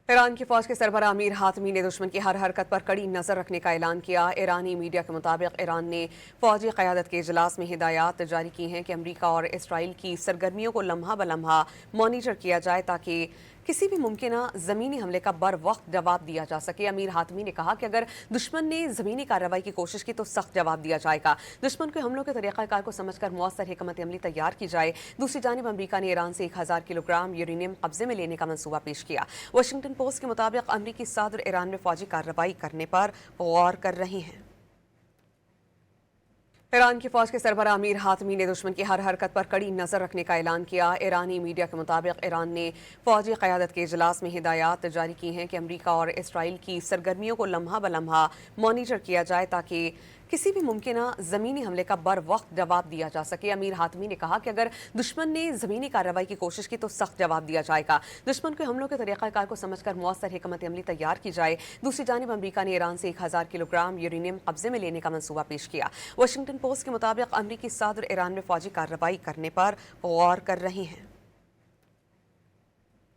ایران کی فوج کے سربراہ امیر حاتمی نے دشمن کی ہر حرکت پر کڑی نظر رکھنے کا اعلان کیا۔ ایرانی میڈیا کے مطابق ایران نے فوجی قیادت کے اجلاس میں ہدایات جاری کی ہیں کہ امریکہ اور اسرائیل کی سرگرمیوں کو لمحہ بلمحہ مانیٹر کیا جائے تاکہ کسی بھی ممکنہ زمینی حملے کا بر وقت جواب دیا جا سکے۔ امیر حاتمی نے کہا کہ اگر دشمن نے زمینی کارروائی کی کوشش کی تو سخت جواب دیا جائے گا۔ دشمن کے حملوں کے طریقہ کار کو سمجھ کر مؤثر حکمت عملی تیار کی جائے۔ دوسری جانب امریکہ نے ایران سے 1000 کلو گرام یورینیم قبضے میں لینے کا منصوبہ پیش کیا۔ واشنگٹن پوسٹ کے مطابق امریکی صدر ایران میں فوجی کارروائی کرنے پر غور کر رہے ہیں۔ ایران کی فوج کے سربراہ امیر حاتمی نے دشمن کی ہر حرکت پر کڑی نظر رکھنے کا اعلان کیا۔ ایرانی میڈیا کے مطابق ایران نے فوجی قیادت کے اجلاس میں ہدایات جاری کی ہیں کہ امریکہ اور اسرائیل کی سرگرمیوں کو لمحہ بلمحہ مانیٹر کیا جائے تاکہ کسی بھی ممکنہ زمینی حملے کا بر وقت جواب دیا جا سکے۔ امیر حاتمی نے کہا کہ اگر دشمن نے زمینی کارروائی کی کوشش کی تو سخت جواب دیا جائے گا۔ دشمن کے حملوں کے طریقہ کار کو سمجھ کر مؤثر حکمت عملی تیار کی جائے۔ دوسری جانب امریکہ نے ایران سے 1000 کلو گرام یورینیم قبضے میں لینے کا منصوبہ پیش کیا۔ واشنگٹن پوسٹ کے مطابق امریکی صدر ایران میں فوجی کارروائی کرنے پر غور کر رہے ہیں۔